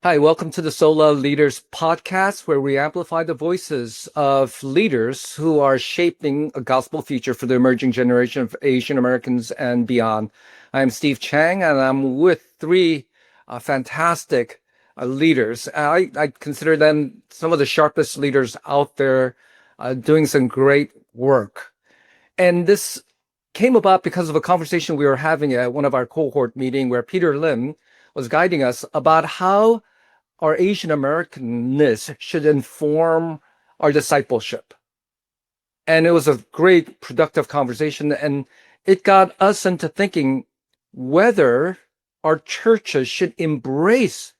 Hi, welcome to the SOLA Leaders Podcast, where we amplify the voices of leaders who are shaping a gospel future for the emerging generation of Asian Americans and beyond. I'm Steve Chang, and I'm with three fantastic leaders. I consider them some of the sharpest leaders out there doing some great work. And this came about because of a conversation we were having at one of our cohort meeting where Peter Lim was guiding us about how our Asian Americanness should inform our discipleship. And it was a great, productive conversation. And it got us into thinking whether our churches should embrace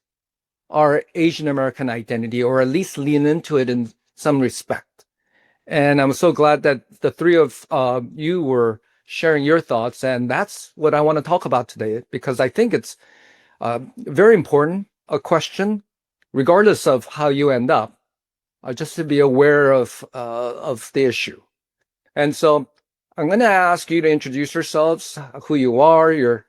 our Asian American identity or at least lean into it in some respect. And I'm so glad that the three of you were sharing your thoughts. And that's what I want to talk about today, because I think it's very important, a question, regardless of how you end up, just to be aware of the issue. And so I'm going to ask you to introduce yourselves, who you are, your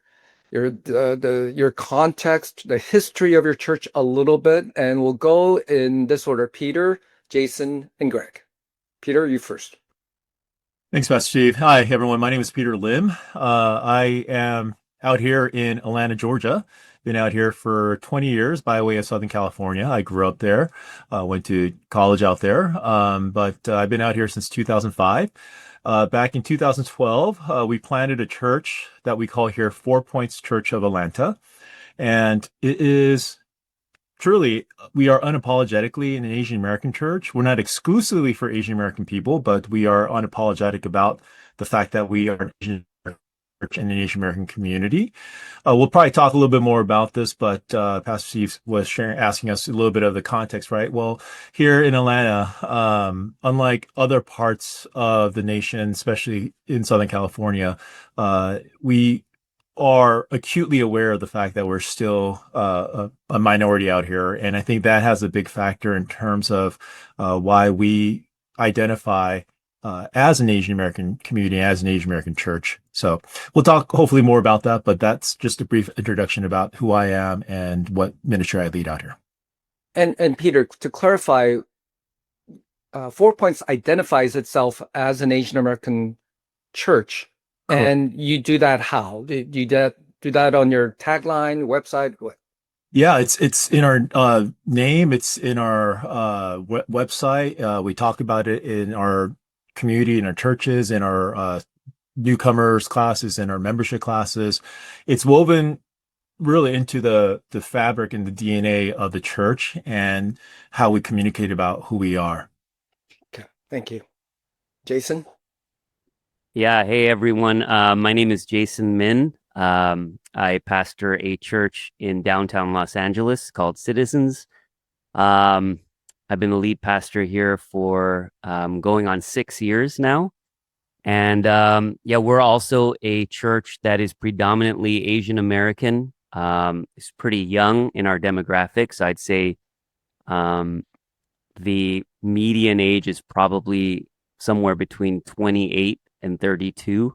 context, the history of your church a little bit, and we'll go in this order: Peter, Jason, and Greg. Peter, you first. Thanks, Pastor Steve. Hi, everyone. My name is Peter Lim. I am out here in Atlanta, Georgia. Been out here for 20 years by way of Southern California. I grew up there, went to college out there, but I've been out here since 2005. Back in 2012, we planted a church that we call here 4 Points Church of Atlanta. And it is truly, we are unapologetically an Asian American church. We're not exclusively for Asian American people, but we are unapologetic about the fact that we are an Asian church in an Asian American community. We'll probably talk a little bit more about this, but Pastor Steve was asking us a little bit of the context, right? Well, here in Atlanta, unlike other parts of the nation, especially in Southern California, we are acutely aware of the fact that we're still a minority out here. And I think that has a big factor in terms of why we identify as an Asian American community, as an Asian American church. So we'll talk hopefully more about that, but that's just a brief introduction about who I am and what ministry I lead out here. And Peter, to clarify, 4 Points identifies itself as an Asian American church. Cool. And you do that how? Do you do that on your tagline, website? What? Yeah, it's in our name. It's in our website. We talk about it in our community, in our churches, in our newcomers classes, in our membership classes. It's woven really into the fabric and the DNA of the church and how we communicate about who we are. Okay, thank you. Jason? Yeah, hey everyone. My name is Jason Min. I pastor a church in downtown Los Angeles called Citizens. I've been the lead pastor here for going on 6 years now. And we're also a church that is predominantly Asian American. It's pretty young in our demographics. I'd say the median age is probably somewhere between 28 and 32.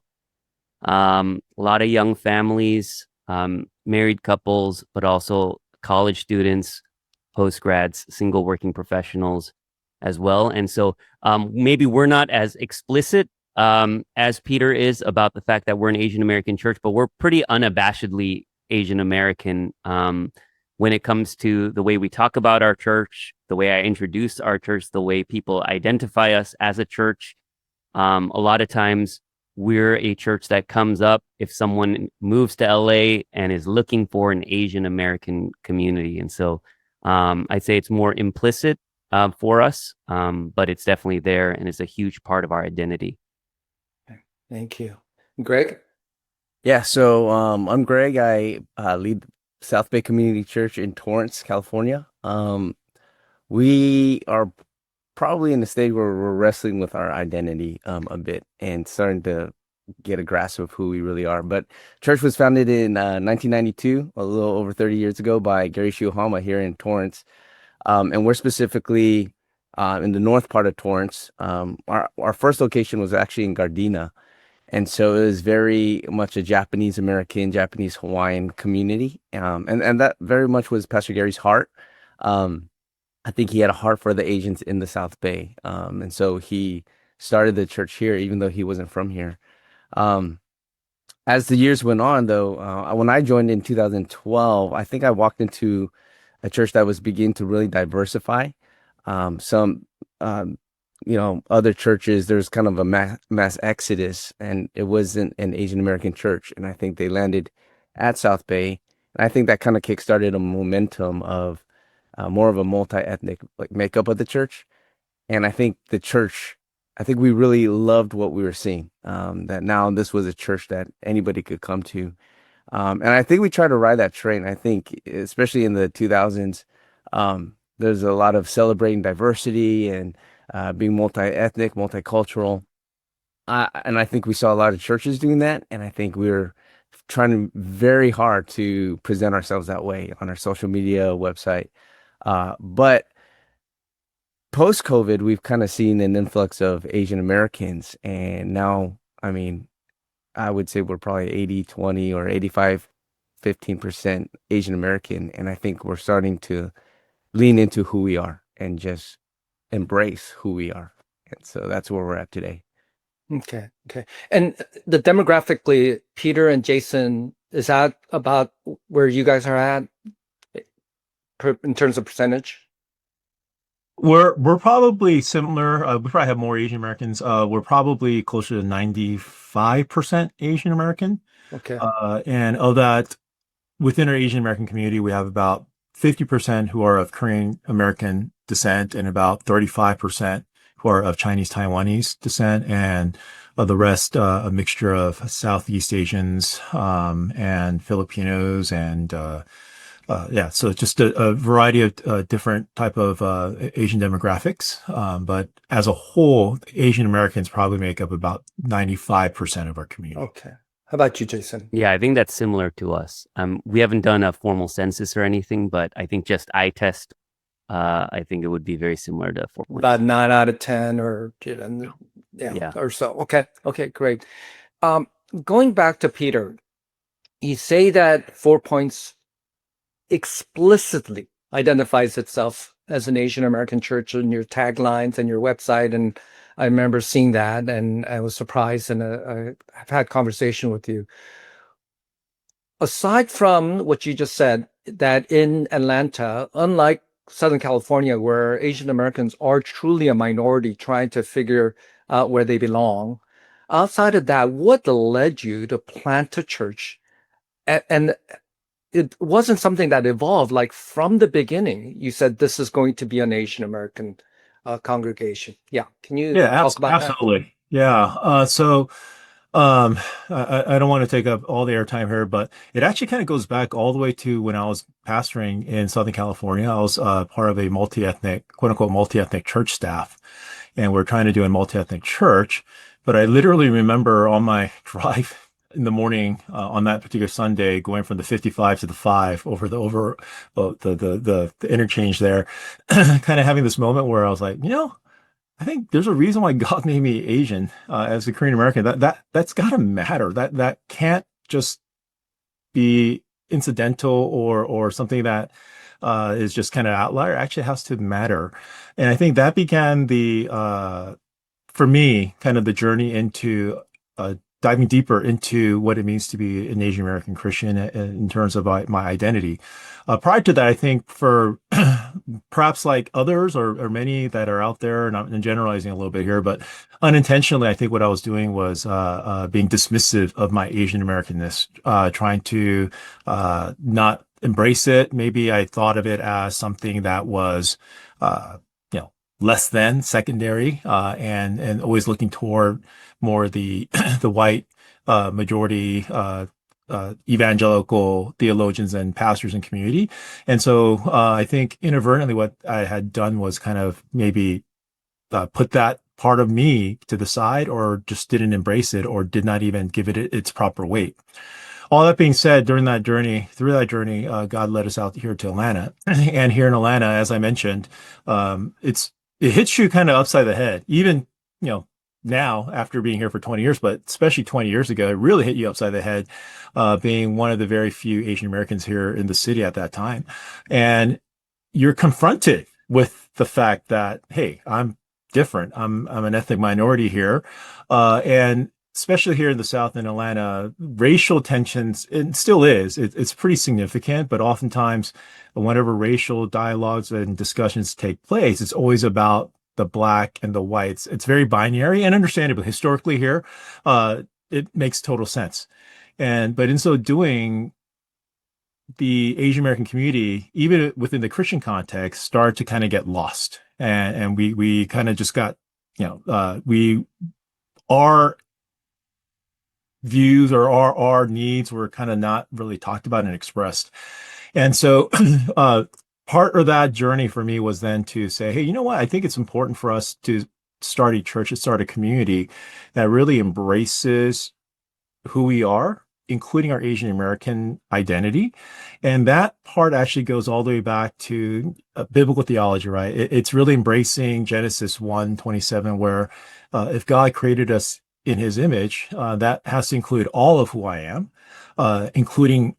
A lot of young families, married couples, but also college students, postgrads, single working professionals as well. And so maybe we're not as explicit as Peter is about the fact that we're an Asian American church, but we're pretty unabashedly Asian American when it comes to the way we talk about our church, the way I introduce our church, the way people identify us as a church. A lot of times we're a church that comes up if someone moves to LA and is looking for an Asian American community. And so I'd say it's more implicit for us, but it's definitely there and it's a huge part of our identity. Thank you. Greg? Yeah, so I'm Greg. I lead South Bay Community Church in Torrance, California. We are probably in the stage where we're wrestling with our identity a bit and starting to get a grasp of who we really are. But church was founded in 1992, a little over 30 years ago, by Gary Shiohama here in Torrance. And we're specifically in the north part of Torrance. Our first location was actually in Gardena. And so it was very much a Japanese American, Japanese Hawaiian community. And that very much was Pastor Gary's heart. I think he had a heart for the Asians in the South Bay. And so he started the church here, even though he wasn't from here. As the years went on, though, when I joined in 2012, I think I walked into a church that was beginning to really diversify. Some, other churches, there's kind of a mass exodus, and it wasn't an Asian American church. And I think they landed at South Bay. And I think that kind of kickstarted a momentum of more of a multi-ethnic makeup of the church. And I think we really loved what we were seeing, that now this was a church that anybody could come to. And I think we tried to ride that train. I think, especially in the 2000s, there's a lot of celebrating diversity and being multi-ethnic, multicultural. And I think we saw a lot of churches doing that. And I think we were trying very hard to present ourselves that way on our social media website. But post-COVID, we've kind of seen an influx of Asian Americans. And now, I mean, I would say we're probably 80-20 or 85-15% Asian American. And I think we're starting to lean into who we are and just embrace who we are. And so that's where we're at today. Okay. And the demographically, Peter and Jason, is that about where you guys are at in terms of percentage? We're probably similar. We probably have more Asian Americans. We're probably closer to 95% Asian American. Okay. And of that, within our Asian American community, we have about 50% who are of Korean American descent and about 35% who are of Chinese Taiwanese descent, and the rest a mixture of Southeast Asians and Filipinos and so just a variety of different type of Asian demographics. But as a whole, Asian Americans probably make up about 95% of our community. Okay. How about you, Jason? Yeah, I think that's similar to us. We haven't done a formal census or anything, but I think just eye test, I think it would be very similar to 4 points. About 9 out of 10 or or so. Okay, great. Going back to Peter, you say that 4 points explicitly identifies itself as an Asian American church in your taglines and your website, and I remember seeing that, and I was surprised, and I've had conversation with you. Aside from what you just said, that in Atlanta, unlike Southern California, where Asian Americans are truly a minority trying to figure out where they belong, outside of that, what led you to plant a church? And it wasn't something that evolved, like from the beginning. You said this is going to be an Asian American congregation. Yeah. Can you talk about absolutely. That? Yeah. So I don't want to take up all the airtime here, but it actually kind of goes back all the way to when I was pastoring in Southern California. I was part of a multi-ethnic, quote unquote, multi-ethnic church staff, and we're trying to do a multi-ethnic church. But I literally remember on my drive in the morning on that particular Sunday, going from the 55 to the 5 over the interchange there, kind of having this moment where I was like, I think there's a reason why God made me Asian as a Korean American. That's got to matter. That can't just be incidental or something that is just kind of outlier. It actually has to matter. And I think that began for me, kind of the journey into diving deeper into what it means to be an Asian American Christian in terms of my identity. Prior to that, I think for perhaps like others or many that are out there, and I'm generalizing a little bit here, but unintentionally, I think what I was doing was being dismissive of my Asian Americanness, trying to not embrace it. Maybe I thought of it as something that was, less than secondary, and always looking toward more the white majority evangelical theologians and pastors and community. And so I think inadvertently what I had done was kind of maybe put that part of me to the side, or just didn't embrace it, or did not even give it its proper weight. All that being said, through that journey, God led us out here to Atlanta. And here in Atlanta, as I mentioned, it hits you kind of upside the head, even, now after being here for 20 years, but especially 20 years ago, it really hit you upside the head, being one of the very few Asian Americans here in the city at that time. And, you're confronted with the fact that, hey, I'm different. I'm an ethnic minority here. And especially here in the South in Atlanta, racial tensions, it still is. It's pretty significant, but oftentimes whenever racial dialogues and discussions take place, it's always about the black and the whites. It's very binary, and understandably, historically here, it makes total sense. But in so doing, the Asian American community, even within the Christian context, started to kind of get lost. And we kind of just got, our views or our needs were kind of not really talked about and expressed. And so part of that journey for me was then to say, hey, you know what? I think it's important for us to start a church, to start a community that really embraces who we are, including our Asian American identity. And that part actually goes all the way back to biblical theology, right? It's really embracing Genesis 1:27, where if God created us in his image, that has to include all of who I am, including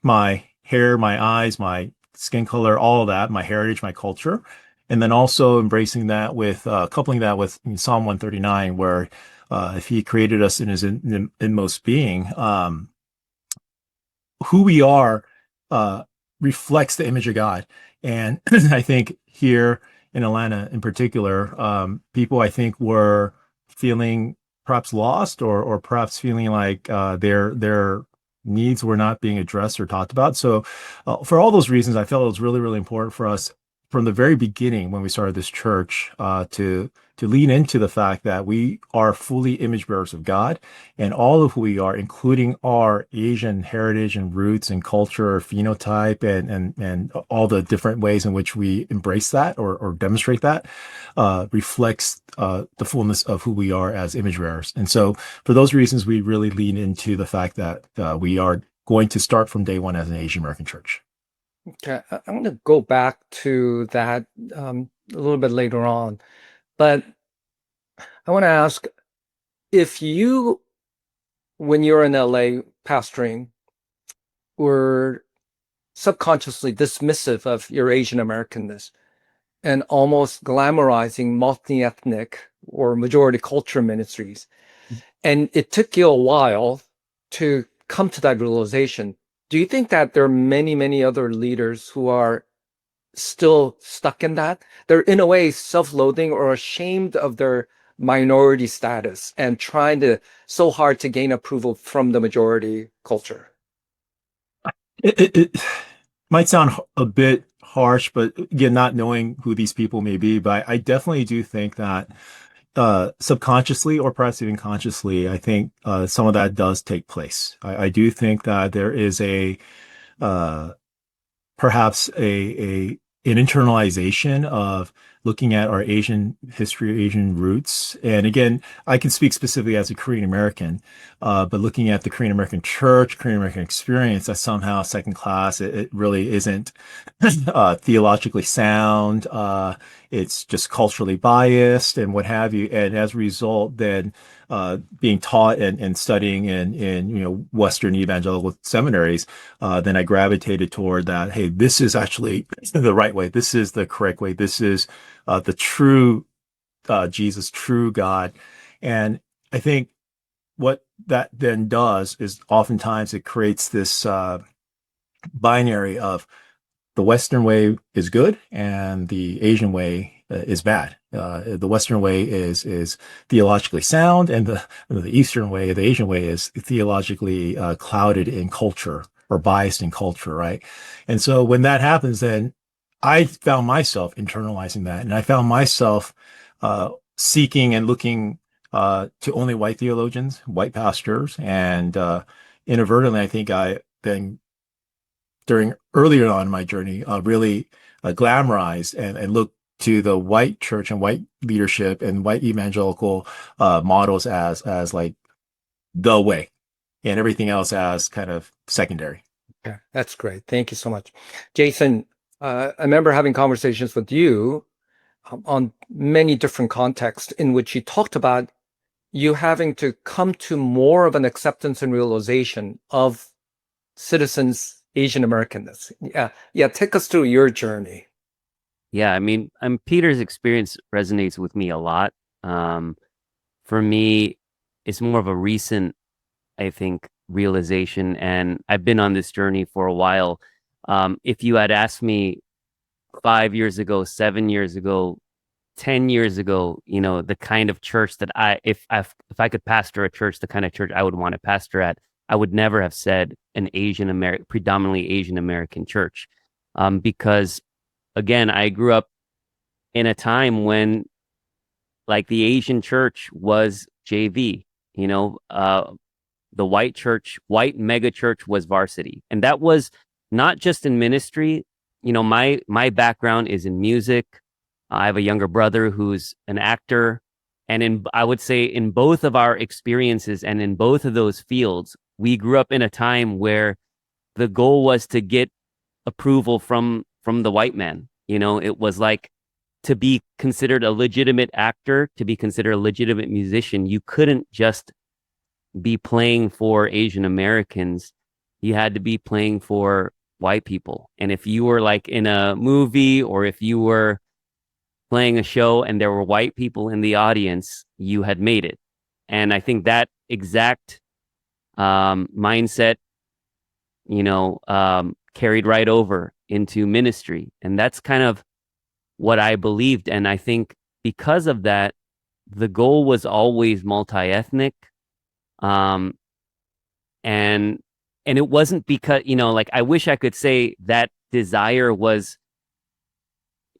my hair, my eyes, my skin color, all of that, my heritage, my culture. And then also embracing that with, coupling that with Psalm 139, where if he created us in his inmost being, who we are reflects the image of God. And I think here in Atlanta in particular, people I think were feeling perhaps lost or perhaps feeling like their needs were not being addressed or talked about. So for all those reasons, I felt it was really, really important for us from the very beginning when we started this church to lean into the fact that we are fully image bearers of God, and all of who we are, including our Asian heritage and roots and culture, phenotype, and all the different ways in which we embrace that or demonstrate that, reflects the fullness of who we are as image bearers. And so for those reasons, we really lean into the fact that we are going to start from day one as an Asian American church. Okay, I'm going to go back to that a little bit later on, but I want to ask if you, when you're in LA pastoring, were subconsciously dismissive of your Asian Americanness and almost glamorizing multi-ethnic or majority culture ministries, and it took you a while to come to that realization. Do you think that there are many, many other leaders who are still stuck in that? They're in a way self-loathing or ashamed of their minority status and trying so hard to gain approval from the majority culture. It might sound a bit harsh, but again, not knowing who these people may be, but I definitely do think that subconsciously or perhaps even consciously, I think some of that does take place. I do think that there is perhaps an internalization of looking at our Asian history, Asian roots. And again, I can speak specifically as a Korean American, but looking at the Korean American church, Korean American experience, that's somehow second class. It really isn't theologically sound. It's just culturally biased and what have you. And as a result, then being taught and studying in Western evangelical seminaries, then I gravitated toward that. Hey, this is actually the right way. This is the correct way. This is the true Jesus, true God. And I think what that then does is oftentimes it creates this binary of the Western way is good and the Asian way is bad. The Western way is theologically sound, and the Eastern way, the Asian way, is theologically clouded in culture or biased in culture, right? And so when that happens, then I found myself internalizing that, and I found myself seeking and looking to only white theologians, white pastors, and inadvertently, I think I then, during earlier on in my journey, really glamorized and looked to the white church and white leadership and white evangelical models as like the way, and everything else as kind of secondary. Okay, that's great. Thank you so much. Jason, I remember having conversations with you on many different contexts in which you talked about you having to come to more of an acceptance and realization of citizens' Asian Americanness. Yeah, take us through your journey. Yeah, I mean, Peter's experience resonates with me a lot. For me, it's more of a recent, I think, realization, and I've been on this journey for a while. If you had asked me 5 years ago, 7 years ago, 10 years ago, the kind of church that if I could pastor a church, the kind of church I would want to pastor at, I would never have said an predominantly Asian American church, because again, I grew up in a time when like the Asian church was JV, the white mega church was varsity. And that was not just in ministry. My background is in music. I have a younger brother who's an actor. And I would say in both of our experiences and in both of those fields, we grew up in a time where the goal was to get approval from the white man. It was like, to be considered a legitimate actor, to be considered a legitimate musician, you couldn't just be playing for Asian Americans. You had to be playing for white people. And if you were like in a movie, or if you were playing a show and there were white people in the audience, you had made it. And I think that exact mindset, carried right over into ministry. And that's kind of what I believed. And I think because of that, the goal was always multi-ethnic. And it wasn't because, like, I wish I could say that desire was,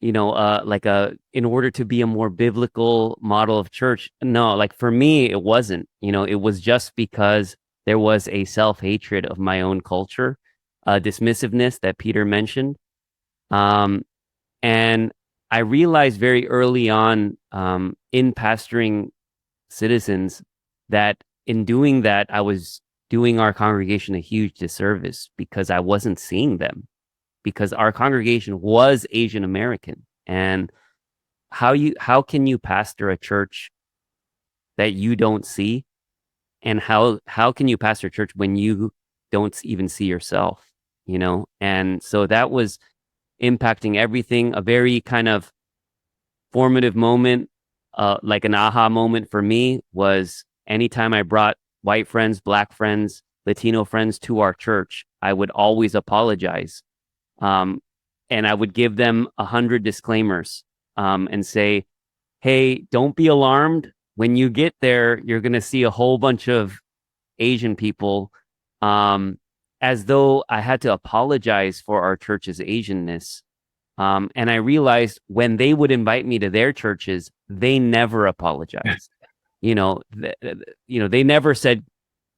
in order to be a more biblical model of church. No, like for me, it wasn't, it was just because there was a self-hatred of my own culture, dismissiveness that Peter mentioned. And I realized very early on, in pastoring citizens, that in doing that, I was doing our congregation a huge disservice, because I wasn't seeing them, because our congregation was Asian American. And how can you pastor a church that you don't see? And how can you pastor a church when you don't even see yourself? And so that was impacting everything. A very kind of formative moment, like an aha moment for me, was anytime I brought white friends, black friends, Latino friends to our church, I would always apologize. And I would give them 100 disclaimers, and say, hey, don't be alarmed. When you get there, you're going to see a whole bunch of Asian people, as though I had to apologize for our church's Asianness. And I realized when they would invite me to their churches, they never apologized. They never said,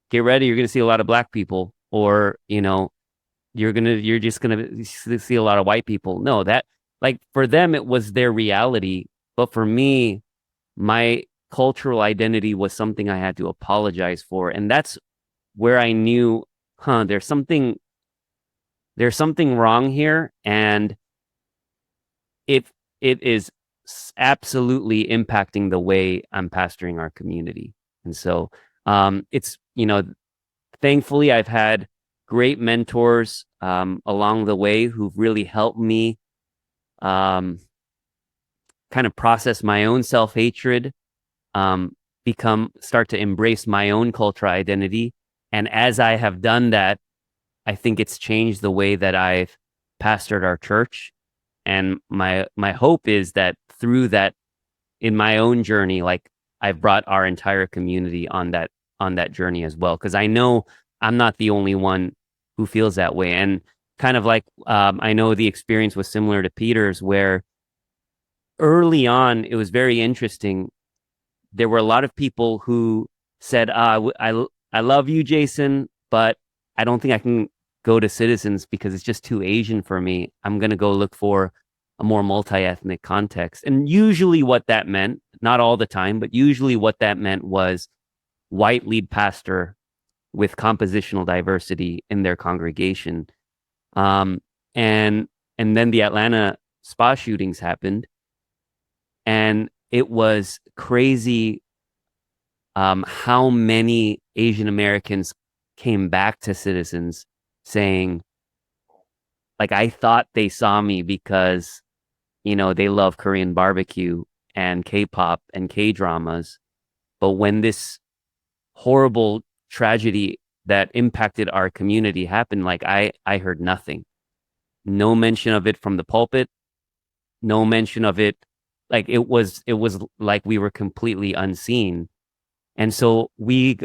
get ready, you're going to see a lot of black people, or, you're just going to see a lot of white people. No, that, like, for them, it was their reality. But for me, my cultural identity was something I had to apologize for. And that's where I knew, there's something wrong here. And it is absolutely impacting the way I'm pastoring our community. And so it's, thankfully I've had great mentors along the way who've really helped me kind of process my own self-hatred, start to embrace my own cultural identity. And as I have done that, I think it's changed the way that I've pastored our church. And my hope is that through that, in my own journey, like, I've brought our entire community on that journey as well. Because I know I'm not the only one who feels that way. And kind of like, I know the experience was similar to Peter's, where early on, it was very interesting. There were a lot of people who said, I love you, Jason, but I don't think I can go to Citizens because it's just too Asian for me. I'm going to go look for a more multi-ethnic context. And usually what that meant, not all the time, but usually what that meant was white lead pastor with compositional diversity in their congregation. And then the Atlanta spa shootings happened, and it was crazy how many Asian Americans came back to Citizens saying, like, I thought they saw me because they love Korean barbecue and K-pop and K-dramas. But when this horrible tragedy that impacted our community happened, like I heard nothing. No mention of it from the pulpit, no mention of it. Like it was like we were completely unseen. And so we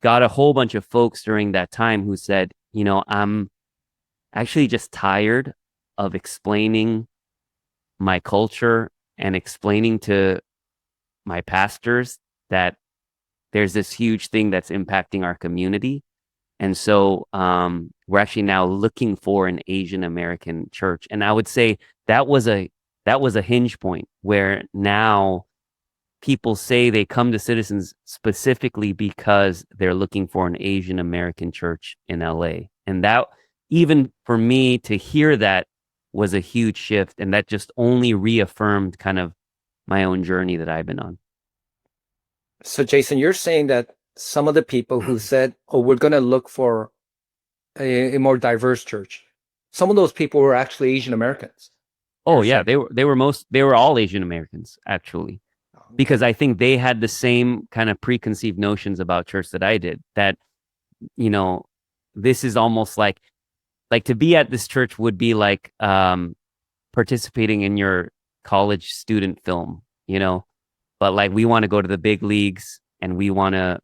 got a whole bunch of folks during that time who said, I'm actually just tired of explaining my culture and explaining to my pastors that there's this huge thing that's impacting our community. And so we're actually now looking for an Asian American church. And I would say that was a hinge point where now people say they come to Citizens specifically because they're looking for an Asian American church in LA. And that, even for me to hear that, was a huge shift. And that just only reaffirmed kind of my own journey that I've been on. So, Jason, you're saying that some of the people who said, "Oh, we're going to look for a more diverse church," some of those people were actually Asian Americans. Oh yeah, they were all Asian Americans actually, because I think they had the same kind of preconceived notions about church that I did. That this is almost like to be at this church would be like participating in your college student film, but like we want to go to the big leagues and we want to,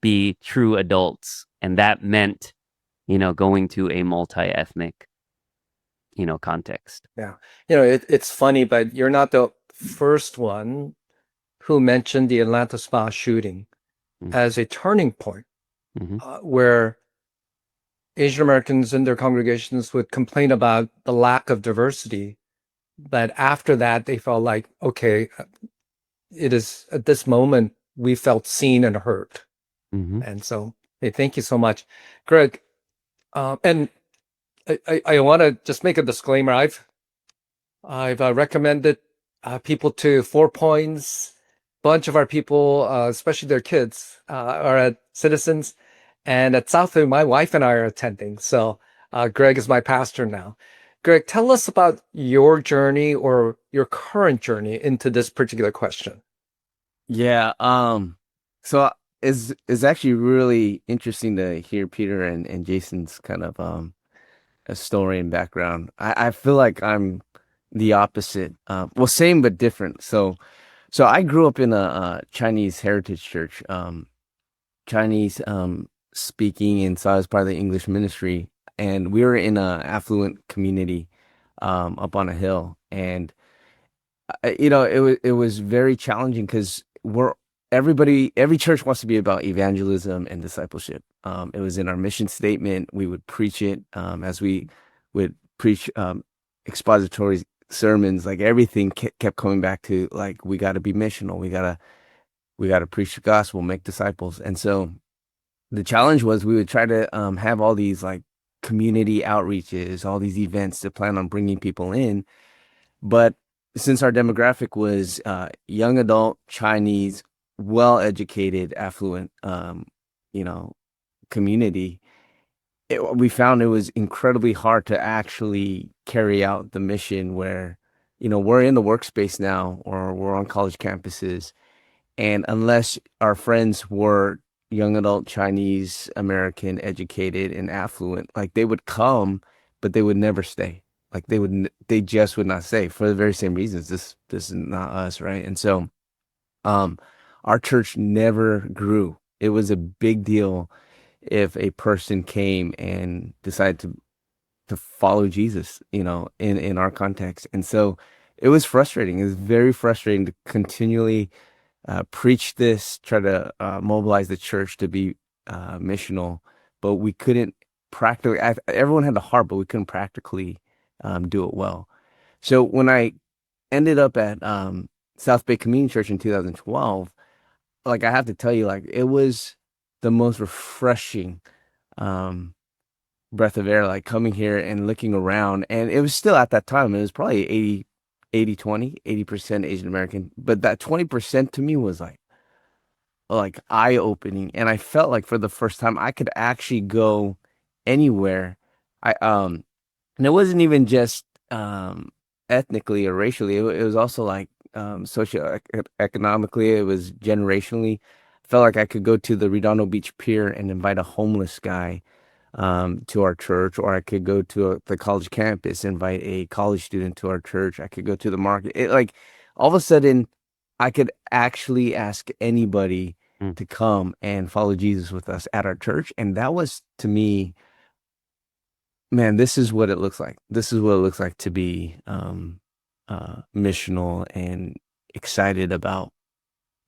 be true adults. And that meant, going to a multi-ethnic, context. Yeah. It's funny, but you're not the first one who mentioned the Atlanta spa shooting as a turning point where Asian Americans in their congregations would complain about the lack of diversity. But after that, they felt like, okay, it is at this moment we felt seen and heard. And so, hey, thank you so much, Greg. And I want to just make a disclaimer. I've recommended people to 4 Points. Bunch of our people, especially their kids, are at Citizens, and at Southwood, my wife and I are attending. So Greg is my pastor now. Greg, tell us about your journey or your current journey into this particular question. Yeah. So it's actually really interesting to hear Peter and Jason's kind of a story and background. I feel like I'm the opposite. Well, same but different. So I grew up in a Chinese heritage church, Chinese speaking, and so I was part of the English ministry. And we were in an affluent community up on a hill. And it was very challenging because every church wants to be about evangelism and discipleship. It was in our mission statement. We would preach it as we would preach expository sermons. Like everything kept coming back to like, we got to be missional. We got to preach the gospel, make disciples. And so the challenge was we would try to have all these like community outreaches, all these events to plan on bringing people in. But since our demographic was young adult, Chinese, well-educated, affluent, community, we found it was incredibly hard to actually carry out the mission where, we're in the workspace now or we're on college campuses. And unless our friends were young adult, Chinese, American, educated, and affluent, like they would come, but they would never stay. Like they just would not stay for the very same reasons. This is not us, right? And so, our church never grew. It was a big deal if a person came and decided to follow Jesus, in our context. And so it was frustrating. It was very frustrating to continually preach this, try to mobilize the church to be missional, but we couldn't practically. Everyone had the heart, but we couldn't practically do it well. So when I ended up at South Bay Community Church in 2012, like I have to tell you, like it was the most refreshing breath of air, like coming here and looking around. And it was still at that time, it was probably 80% Asian American, but that 20% to me was like eye-opening. And I felt like for the first time I could actually go anywhere. And it wasn't even just ethnically or racially. It was also like socioeconomically. It was generationally. Felt like I could go to the Redondo Beach Pier and invite a homeless guy to our church, or I could go to the college campus, invite a college student to our church. I could go to the market. It, like, all of a sudden, I could actually ask anybody Mm. to come and follow Jesus with us at our church. And that was, to me, man, this is what it looks like. This is what it looks like to be missional and excited about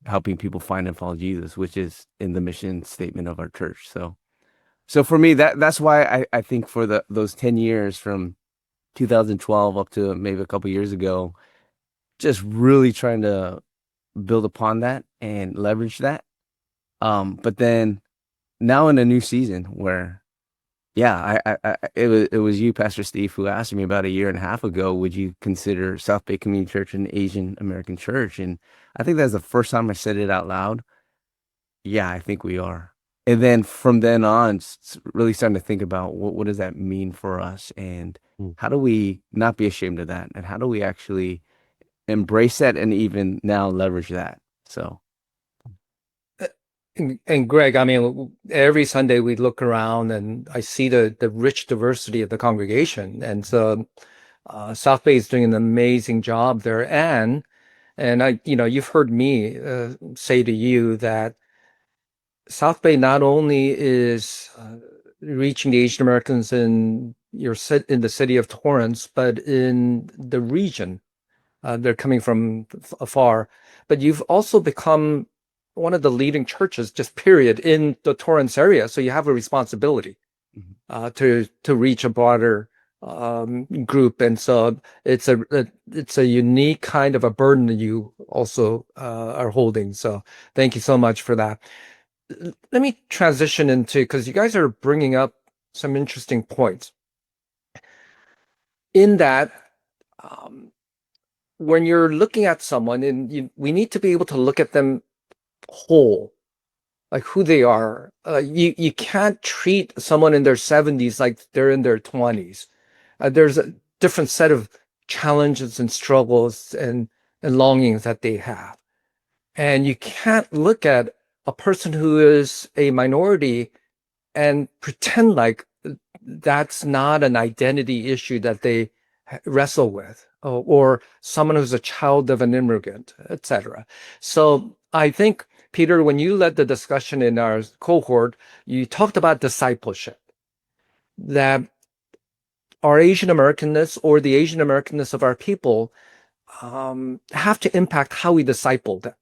helping people find and follow Jesus, which is in the mission statement of our church. So for me, that's why I think for those 10 years from 2012 up to maybe a couple years ago, just really trying to build upon that and leverage that. But then now in a new season where, yeah, it was you, Pastor Steve, who asked me about a year and a half ago, would you consider South Bay Community Church an Asian American church? And I think that's the first time I said it out loud. Yeah, I think we are. And then from then on, really starting to think about what does that mean for us, and Mm. how do we not be ashamed of that, and how do we actually embrace that and even now leverage that. So And Greg, I mean, every Sunday we look around and I see the rich diversity of the congregation. And so South Bay is doing an amazing job there. And I, you've heard me say to you that South Bay not only is reaching the Asian Americans in in the city of Torrance, but in the region. They're coming from afar, but you've also become one of the leading churches, just period, in the Torrance area. So you have a responsibility to reach a broader group, and so it's a unique kind of a burden that you also are holding. So thank you so much for that. Let me transition into, because you guys are bringing up some interesting points. In that, when you're looking at someone, and we need to be able to look at them whole, like who they are. You can't treat someone in their 70s like they're in their 20s. There's a different set of challenges and struggles and longings that they have. And you can't look at a person who is a minority and pretend like that's not an identity issue that they wrestle with, or someone who's a child of an immigrant, etc. So I think, Peter, when you led the discussion in our cohort, you talked about discipleship, that our Asian Americanness or the Asian Americanness of our people have to impact how we disciple them.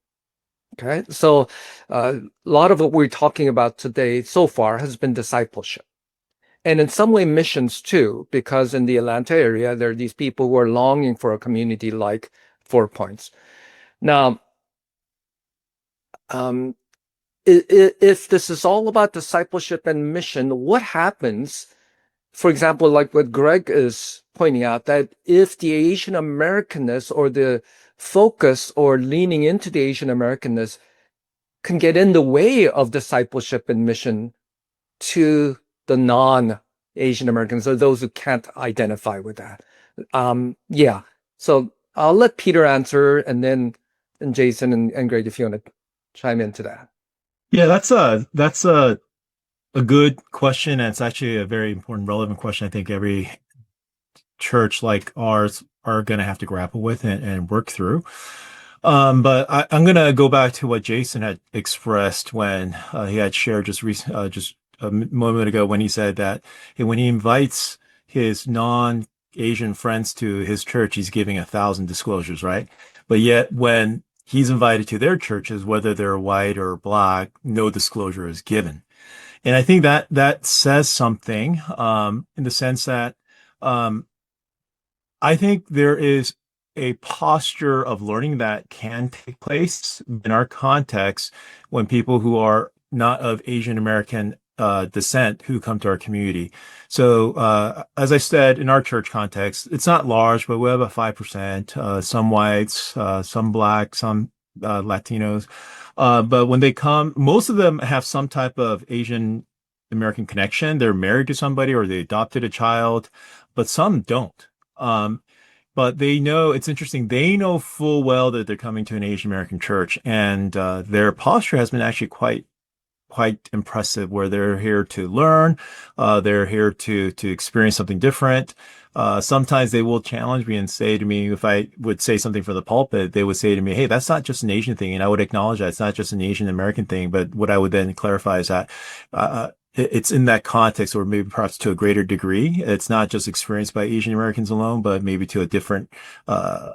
Okay, so a lot of what we're talking about today so far has been discipleship. And in some way, missions too, because in the Atlanta area, there are these people who are longing for a community like 4 Points. Now, if this is all about discipleship and mission, what happens, for example, like what Greg is pointing out, that if the Asian Americanness or the focus or leaning into the Asian Americanness can get in the way of discipleship and mission to the non-Asian Americans, or those who can't identify with that. Yeah. So I'll let Peter answer, and Jason and Greg, if you want to chime into that. Yeah, that's a good question, and it's actually a very important, relevant question. I think every church like ours are going to have to grapple with and work through. But I'm going to go back to what Jason had expressed when he had shared just a moment ago, when he said that when he invites his non-Asian friends to his church, he's giving 1,000 disclosures, right? But yet when he's invited to their churches, whether they're white or black, no disclosure is given. And I think that says something in the sense that I think there is a posture of learning that can take place in our context when people who are not of Asian American descent who come to our community. So as I said, in our church context, it's not large, but we have about 5%, some whites, some black, some Latinos. But when they come, most of them have some type of Asian American connection. They're married to somebody or they adopted a child, but some don't. but they know, it's interesting, they know full well that they're coming to an Asian American church, and their posture has been actually quite impressive, where they're here to learn, they're here to experience something different. Sometimes they will challenge me and say to me, if I would say something from the pulpit, they would say to me, "Hey, that's not just an Asian thing," and I would acknowledge that it's not just an Asian American thing. But what I would then clarify is that it's in that context, or maybe perhaps to a greater degree. It's not just experienced by Asian Americans alone, but maybe to a different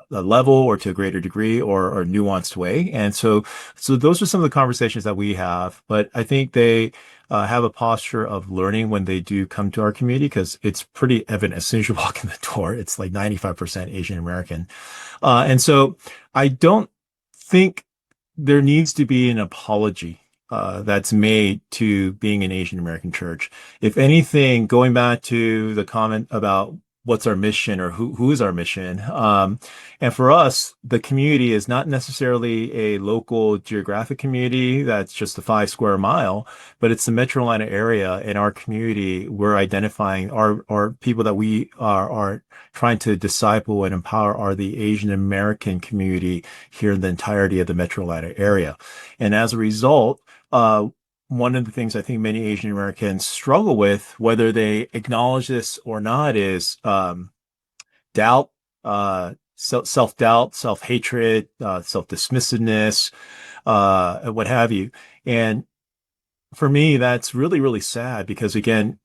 level, or to a greater degree, or nuanced way. And so those are some of the conversations that we have. But I think they have a posture of learning when they do come to our community, because it's pretty evident as soon as you walk in the door. It's like 95% Asian American. And so I don't think there needs to be an apology that's made to being an Asian American church. If anything, going back to the comment about what's our mission, or who is our mission, and for us, the community is not necessarily a local geographic community that's just a 5 square mile, but it's the Metro Atlanta area. In our community, we're identifying our people that we are trying to disciple and empower are the Asian American community here in the entirety of the Metro Atlanta area. And as a result, one of the things I think many Asian Americans struggle with, whether they acknowledge this or not, is doubt, self-doubt, self-hatred, self-dismissiveness, what have you. And for me, that's really, really sad, because again,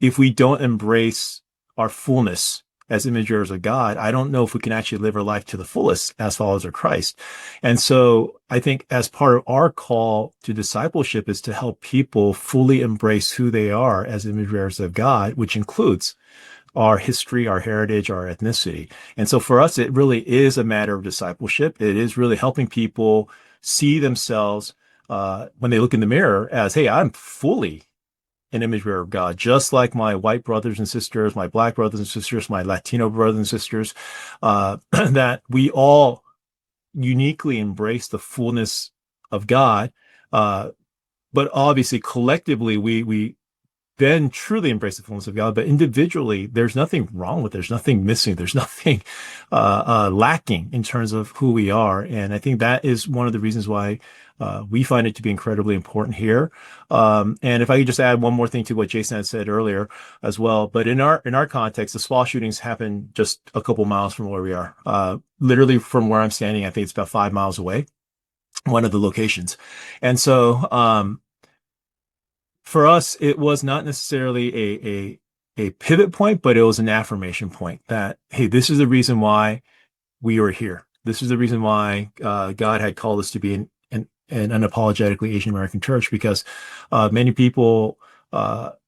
if we don't embrace our fullness as image bearers of God, I don't know if we can actually live our life to the fullest as followers of Christ. And so I think as part of our call to discipleship is to help people fully embrace who they are as image bearers of God, which includes our history, our heritage, our ethnicity. And so for us, it really is a matter of discipleship. It is really helping people see themselves when they look in the mirror as, hey, I'm fully an image bearer of God, just like my white brothers and sisters, my black brothers and sisters, my Latino brothers and sisters, that we all uniquely embrace the fullness of God. But obviously, collectively, we then truly embrace the fullness of God. But individually, there's nothing wrong with it. There's nothing missing. There's nothing lacking in terms of who we are. And I think that is one of the reasons why we find it to be incredibly important here. And if I could just add one more thing to what Jason had said earlier as well, but in our context, the small shootings happen just a couple miles from where we are. Literally from where I'm standing, I think it's about 5 miles away, one of the locations. And so for us, it was not necessarily a pivot point, but it was an affirmation point that, hey, this is the reason why we were here. This is the reason why God had called us to be an unapologetically Asian American church, because many people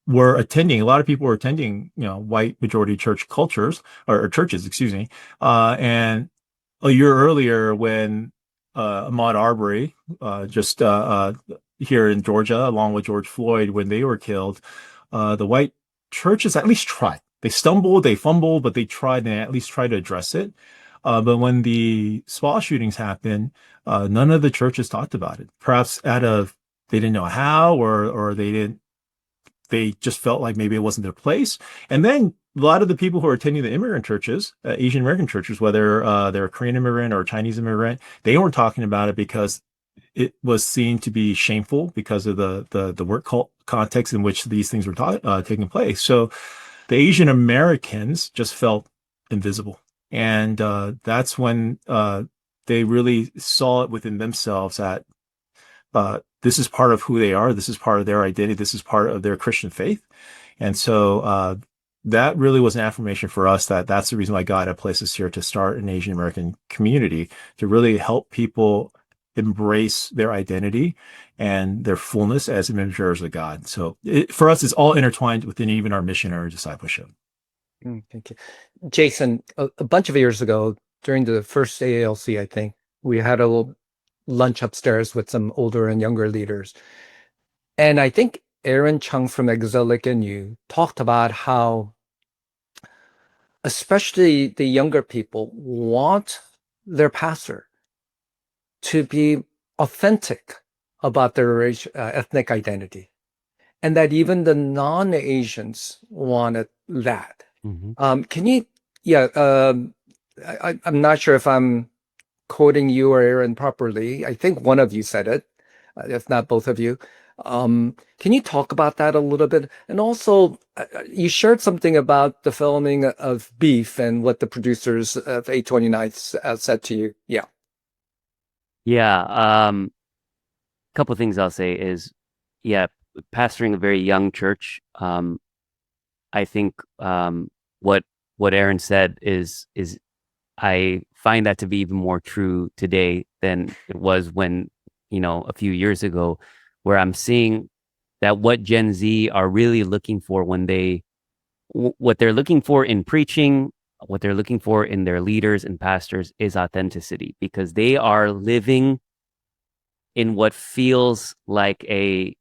were attending, a lot of people were attending, white majority church cultures, or churches, excuse me. And a year earlier, when Ahmaud Arbery, just here in Georgia, along with George Floyd, when they were killed, the white churches at least tried. They stumbled, they fumbled, but they tried, and they at least tried to address it. But when the small shootings happened, none of the churches talked about it. Perhaps they didn't know how, or they just felt like maybe it wasn't their place. And then a lot of the people who are attending the immigrant churches, Asian American churches, whether they're a Korean immigrant or a Chinese immigrant, they weren't talking about it because it was seen to be shameful because of the work context in which these things were taking place. So the Asian Americans just felt invisible. And that's when they really saw it within themselves that this is part of who they are. This is part of their identity. This is part of their Christian faith. And so that really was an affirmation for us that that's the reason why God had placed us here to start an Asian American community, to really help people embrace their identity and their fullness as image bearers of God. So for us, it's all intertwined within even our mission or discipleship. Thank you. Jason, a bunch of years ago, during the first AALC, I think, we had a little lunch upstairs with some older and younger leaders. And I think Aaron Chung from Exilic and you talked about how especially the younger people want their pastor to be authentic about their ethnic identity, and that even the non-Asians wanted that. Mm-hmm. Can you I'm not sure if I'm quoting you or Aaron properly. I think one of you said it, if not both of you. Can you talk about that a little bit? And also, you shared something about the filming of Beef and what the producers of 829 said to you. Yeah. Yeah. Couple things I'll say is, yeah, pastoring a very young church. I think what Aaron said is I find that to be even more true today than it was when, a few years ago, where I'm seeing that what Gen Z are really looking for what they're looking for in preaching, what they're looking for in their leaders and pastors is authenticity, because they are living in what feels like it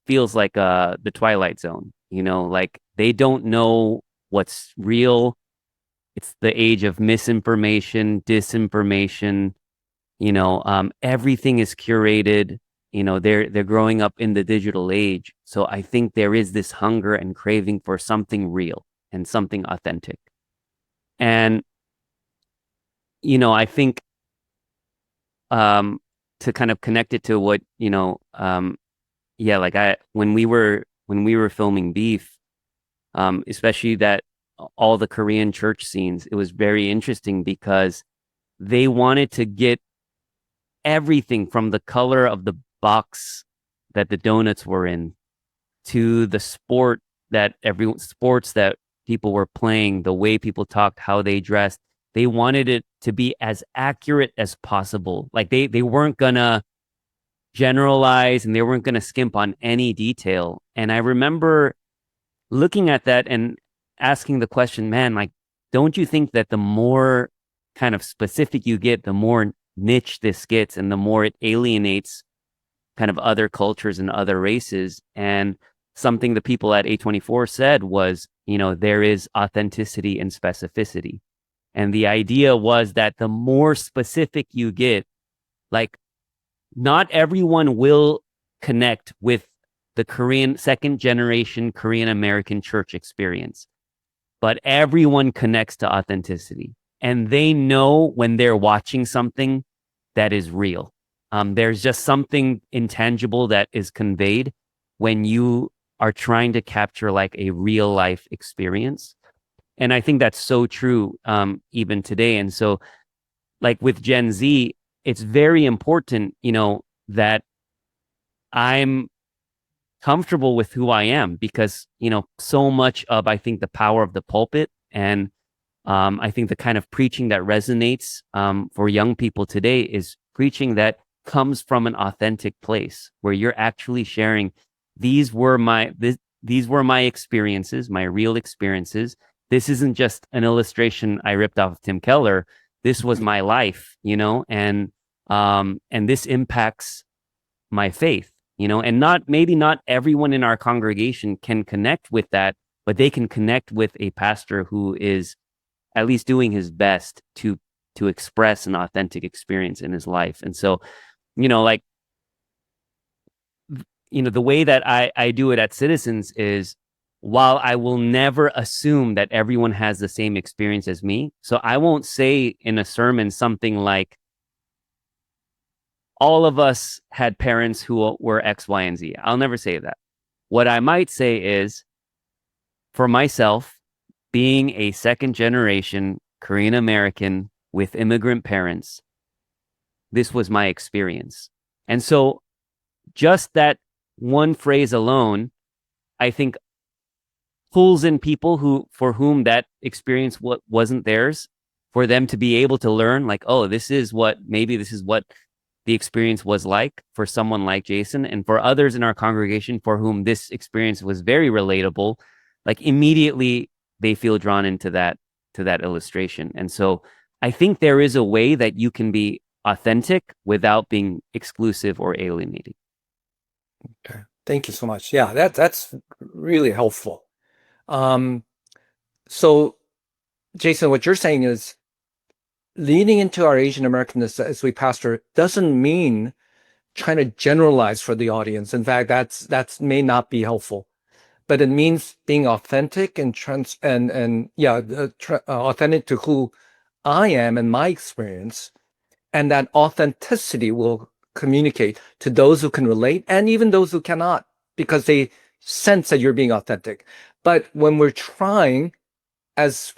feels like the Twilight Zone, like they don't know what's real. It's the age of misinformation, disinformation. Everything is curated. They're growing up in the digital age. So I think there is this hunger and craving for something real and something authentic. And I think to kind of connect it to what yeah, like when we were filming Beef, especially that all the Korean church scenes, it was very interesting because they wanted to get everything from the color of the box that the donuts were in to the sports that people were playing, the way people talked, how they dressed. They wanted it to be as accurate as possible. Like they weren't gonna generalize and they weren't gonna skimp on any detail. And I remember looking at that and asking the question, man, like, don't you think that the more kind of specific you get, the more niche this gets and the more it alienates kind of other cultures and other races? And something the people at A24 said was, there is authenticity and specificity. And the idea was that the more specific you get, like, not everyone will connect with the second generation Korean American church experience, but everyone connects to authenticity. And they know when they're watching something that is real. There's just something intangible that is conveyed when you are trying to capture like a real life experience. And I think that's so true even today. And so like with Gen Z, it's very important, that I'm comfortable with who I am because, so much of, I think, the power of the pulpit and I think the kind of preaching that resonates for young people today is preaching that comes from an authentic place where you're actually sharing, these were my experiences, my real experiences. This isn't just an illustration I ripped off of Tim Keller. This was my life, and this impacts my faith, and maybe not everyone in our congregation can connect with that, but they can connect with a pastor who is at least doing his best to express an authentic experience in his life. And so, like, the way that I do it at Citizens is, while I will never assume that everyone has the same experience as me, so I won't say in a sermon something like, all of us had parents who were X, Y, and Z. I'll never say that. What I might say is, for myself, being a second generation Korean American with immigrant parents, this was my experience. And so just that one phrase alone, I think, pulls in people for whom that experience wasn't theirs, for them to be able to learn, like, oh, this is what the experience was like for someone like Jason. And for others in our congregation for whom this experience was very relatable, like immediately they feel drawn into that illustration. And so I think there is a way that you can be authentic without being exclusive or alienating. Okay. Thank you so much. Yeah, that's really helpful. So Jason, what you're saying is, leaning into our Asian Americanness as we pastor doesn't mean trying to generalize for the audience. In fact, that's may not be helpful. but it means being authentic and authentic to who I am and my experience. And that authenticity will communicate to those who can relate and even those who cannot, because they sense that you're being authentic. But when we're trying, as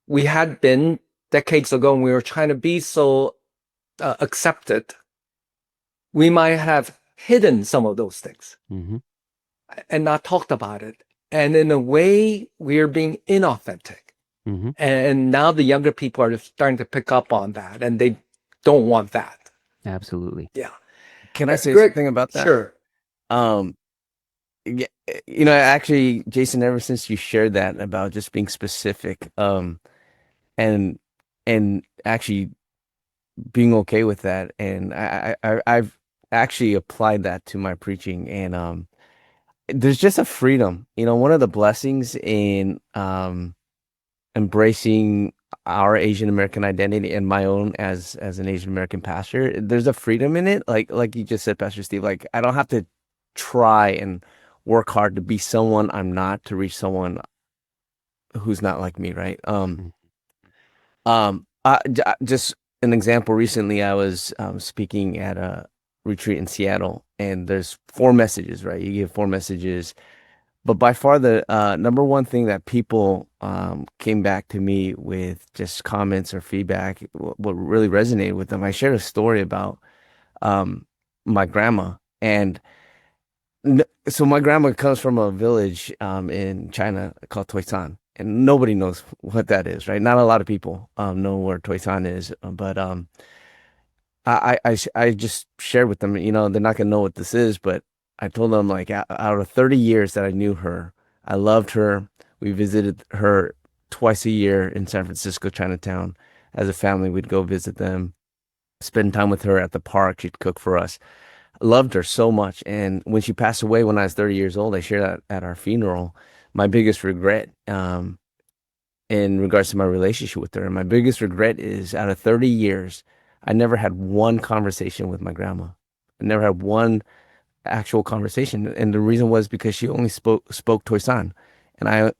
we had been decades ago, and we were trying to be so accepted, we might have hidden some of those things and not talked about it. And in a way, we're being inauthentic. And now the younger people are starting to pick up on that, and they don't want that. Absolutely. Yeah. Can I say Greg, something about that? Sure. Actually, Jason, ever since you shared that about just being specific, and actually being okay with that, and I've actually applied that to my preaching, and there's just a freedom. One of the blessings in embracing our Asian American identity and my own as an Asian American pastor, there's a freedom in it. Like you just said, Pastor Steve, like I don't have to try and work hard to be someone I'm not to reach someone who's not like me, right? Just an example. Recently, I was speaking at a retreat in Seattle, and there's 4 messages, right? You give 4 messages. But by far the number one thing that people came back to me with just comments or feedback, what really resonated with them, I shared a story about my grandma. And so my grandma comes from a village in China called Toisan. And nobody knows what that is, right? Not a lot of people know where Toisan is. But I just shared with them, they're not going to know what this is, but I told them, like, out of 30 years that I knew her, I loved her. We visited her twice a year in San Francisco, Chinatown. As a family, we'd go visit them, spend time with her at the park. She'd cook for us. I loved her so much. And when she passed away when I was 30 years old, I shared that at our funeral. My biggest regret in regards to my relationship with her, and my biggest regret is out of 30 years, I never had one conversation with my grandma. I never had one actual conversation, and the reason was because she only spoke Toisan, and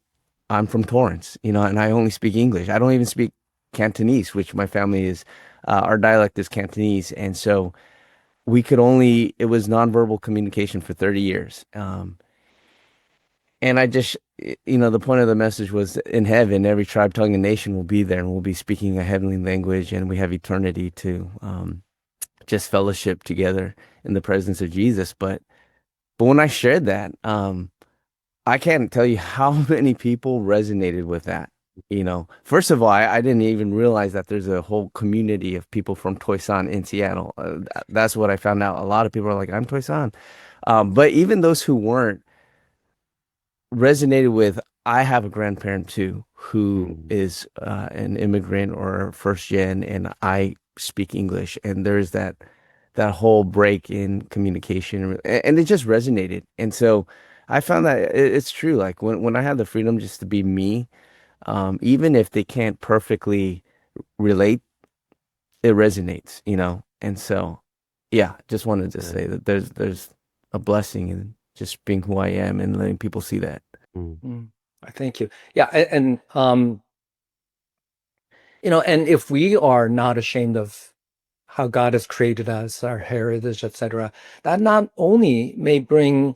I'm from Torrance, and I only speak English. I don't even speak Cantonese, which my family is. Our dialect is Cantonese, and so it was nonverbal communication for 30 years. And I just, the point of the message was, in heaven, every tribe, tongue, and nation will be there, and we'll be speaking a heavenly language, and we have eternity to just fellowship together in the presence of Jesus. But when I shared that, I can't tell you how many people resonated with that. First of all, I didn't even realize that there's a whole community of people from Toisan in Seattle. That's what I found out. A lot of people are like, I'm Toisan. But even those who weren't resonated with, I have a grandparent too, who is an immigrant or first gen, and I speak English, and there's that whole break in communication, and it just resonated. And so I found that it's true. Like when I have the freedom just to be me, even if they can't perfectly relate, it resonates, And so, yeah, just wanted to say that there's a blessing in just being who I am and letting people see that. Thank you. Yeah, and and if we are not ashamed of how God has created us, our heritage, etc., that not only may bring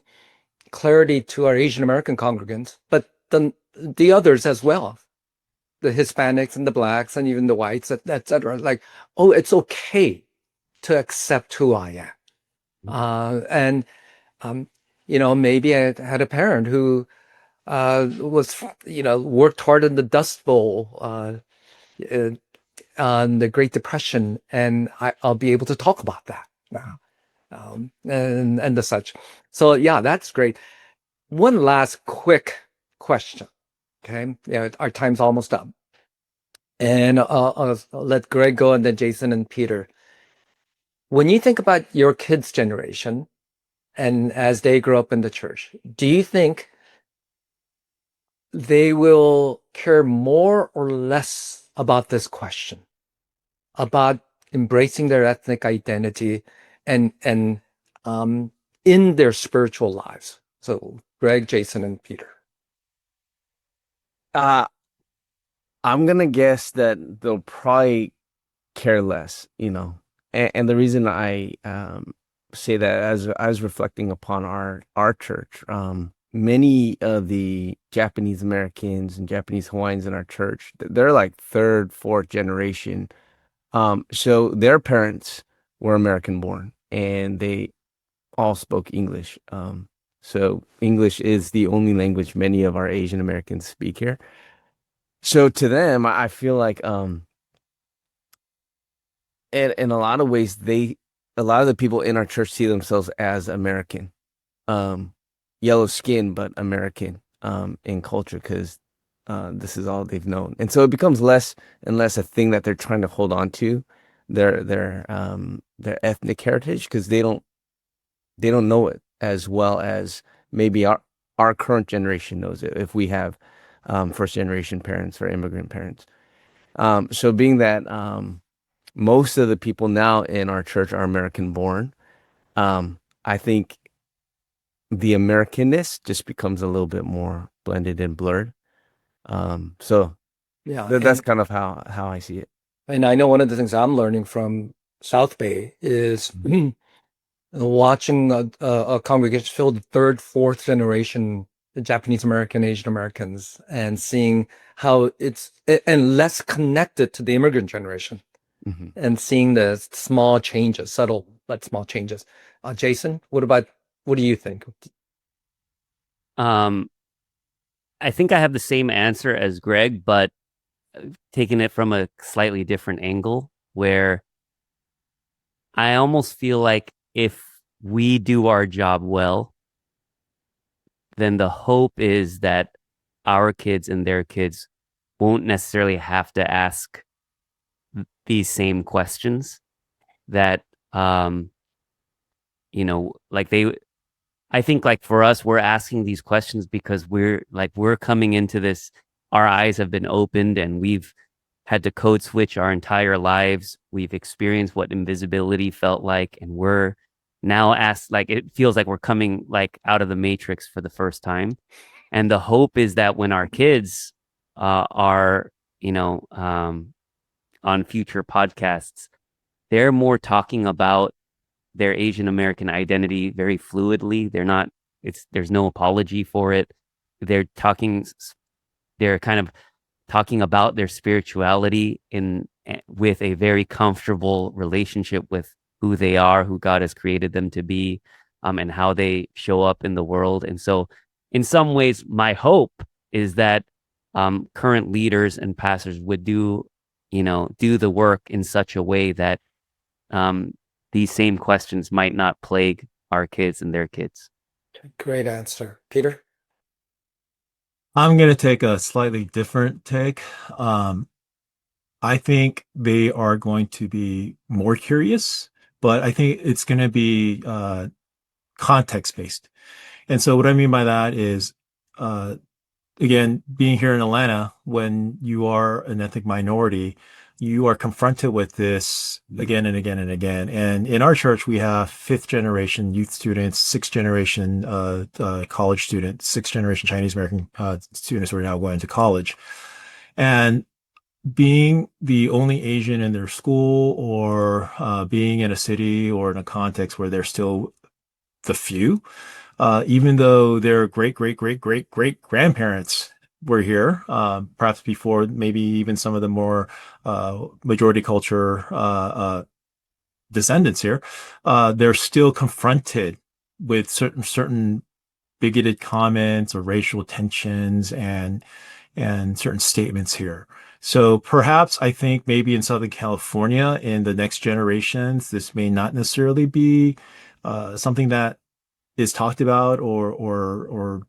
clarity to our Asian American congregants, but the others as well, the Hispanics and the Blacks and even the whites, etc. Like, oh, it's okay to accept who I am. Maybe I had a parent who was, worked hard in the Dust Bowl on the Great Depression, and I'll be able to talk about that now, and the such. So yeah, that's great. One last quick question. Okay, our time's almost up, and I'll let Greg go, and then Jason and Peter. When you think about your kids' generation, and as they grow up in the church, do you think they will care more or less about this question, about embracing their ethnic identity and in their spiritual lives? So Greg, Jason, and Peter. I'm gonna guess that they'll probably care less, and the reason I say that, as I was reflecting upon our church, many of the Japanese Americans and Japanese Hawaiians in our church, they're like third, fourth generation. So their parents were American born, and they all spoke English. So English is the only language many of our Asian Americans speak here. So to them, I feel like in a lot of ways, a lot of the people in our church see themselves as American, yellow skin, but American in culture, because this is all they've known. And so it becomes less and less a thing that they're trying to hold on to, their ethnic heritage, because they don't know it as well as maybe our current generation knows it, if we have first generation parents or immigrant parents. So being that most of the people now in our church are American born, I think the Americanness just becomes a little bit more blended and blurred. So Yeah, that's kind of how I see it. and I know one of the things I'm learning from South Bay is watching a congregation filled with third, fourth generation Japanese American, Asian Americans, and seeing how and less connected to the immigrant generation, and seeing the small changes, subtle but small changes. Jason, what do you think? I think I have the same answer as Greg, but taking it from a slightly different angle, where I almost feel like if we do our job well, then the hope is that our kids and their kids won't necessarily have to ask these same questions that, I think, like, for us, we're asking these questions because we're coming into this, our eyes have been opened and we've had to code switch our entire lives. We've experienced what invisibility felt like, and we're now asked, like, it feels like we're coming like out of the matrix for the first time. And the hope is that when our kids are, on future podcasts, they're more talking about their Asian American identity very fluidly. There's no apology for it. They're kind of talking about their spirituality with a very comfortable relationship with who they are, who God has created them to be, and how they show up in the world. And so in some ways, my hope is that current leaders and pastors would do the work in such a way that these same questions might not plague our kids and their kids. Great answer. Peter? I'm going to take a slightly different take. I think they are going to be more curious, but I think it's going to be context-based. And so what I mean by that is, again, being here in Atlanta, when you are an ethnic minority, you are confronted with this again and again and again. And in our church, we have fifth generation youth students, sixth generation college students, sixth generation Chinese American students who are now going to college. And being the only Asian in their school, or being in a city or in a context where they're still the few, even though their great grandparents were here, perhaps before maybe even some of the more majority culture descendants here, they're still confronted with certain bigoted comments or racial tensions and certain statements here. So perhaps I think maybe in Southern California, in the next generations, this may not necessarily be something that is talked about or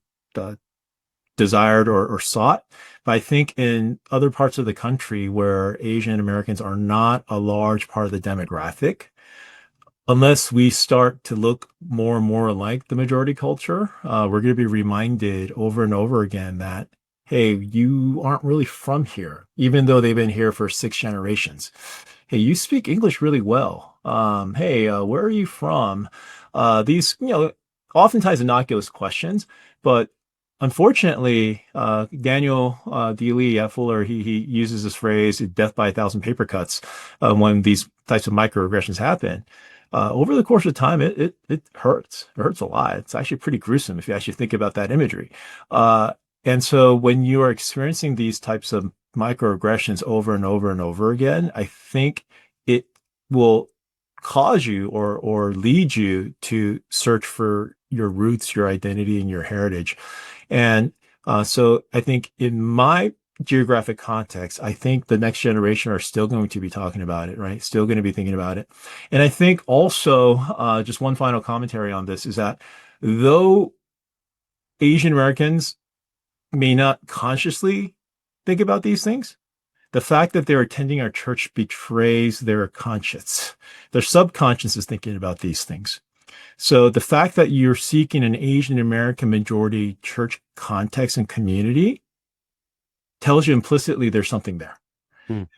desired or sought. But I think in other parts of the country where Asian Americans are not a large part of the demographic, unless we start to look more and more like the majority culture, we're going to be reminded over and over again that, hey, you aren't really from here, even though they've been here for 6 generations. Hey, you speak English really well. Hey, where are you from? These, oftentimes innocuous questions, but unfortunately, Daniel D. Fuller, he uses this phrase, death by 1,000 paper cuts, when these types of microaggressions happen. Over the course of time, it hurts. It hurts a lot. It's actually pretty gruesome if you actually think about that imagery. And so when you are experiencing these types of microaggressions over and over and over again, I think it will cause you or lead you to search for your roots, your identity, and your heritage. And so I think in my geographic context, I think the next generation are still going to be talking about it, right? Still going to be thinking about it. And I think also, just one final commentary on this is that though Asian Americans may not consciously think about these things, the fact that they're attending our church betrays their conscience. Their subconscious is thinking about these things. So the fact that you're seeking an Asian American majority church context and community tells you implicitly there's something there.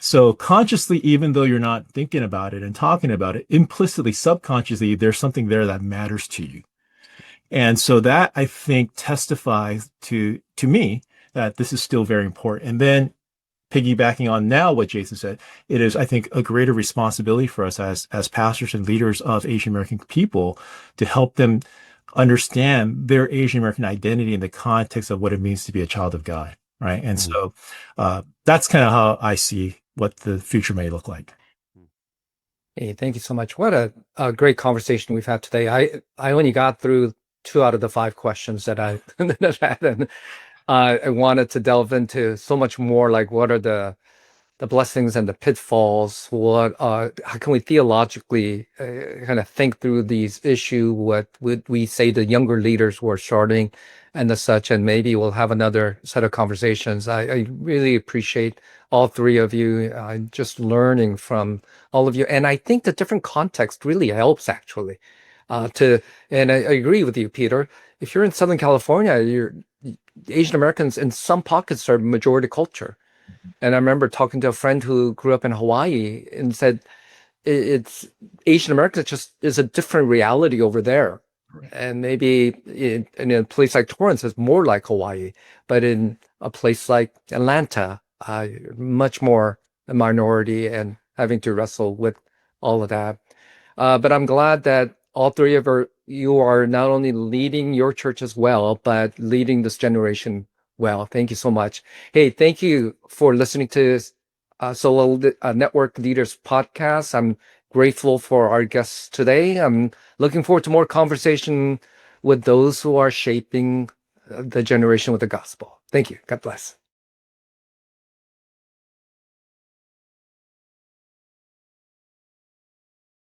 So consciously, even though you're not thinking about it and talking about it, implicitly, subconsciously, there's something there that matters to you. And so that, I think, testifies to me that this is still very important. And then piggybacking on now what Jason said, it is, I think, a greater responsibility for us as pastors and leaders of Asian American people to help them understand their Asian American identity in the context of what it means to be a child of God, right? And so that's kind of how I see what the future may look like. Hey, thank you so much. What a great conversation we've had today. I only got through 2 out of the 5 questions that I that I had, and I wanted to delve into so much more, like what are the blessings and the pitfalls? What how can we theologically kind of think through these issues? What would we say to younger leaders who are starting and the such? And maybe we'll have another set of conversations. I really appreciate all 3 of you. Just learning from all of you, and I think the different context really helps actually. And I agree with you, Peter. If you're in Southern California, Asian Americans in some pockets are majority culture. And I remember talking to a friend who grew up in Hawaii and said, it's Asian Americans just is a different reality over there. And maybe in a place like Torrance, it's more like Hawaii. But in a place like Atlanta, much more a minority and having to wrestle with all of that. But I'm glad that all 3 of you are not only leading your church as well, but leading this generation well. Thank you so much. Hey, thank you for listening to SOLA Network Leaders Podcast. I'm grateful for our guests today. I'm looking forward to more conversation with those who are shaping the generation with the gospel. Thank you. God bless.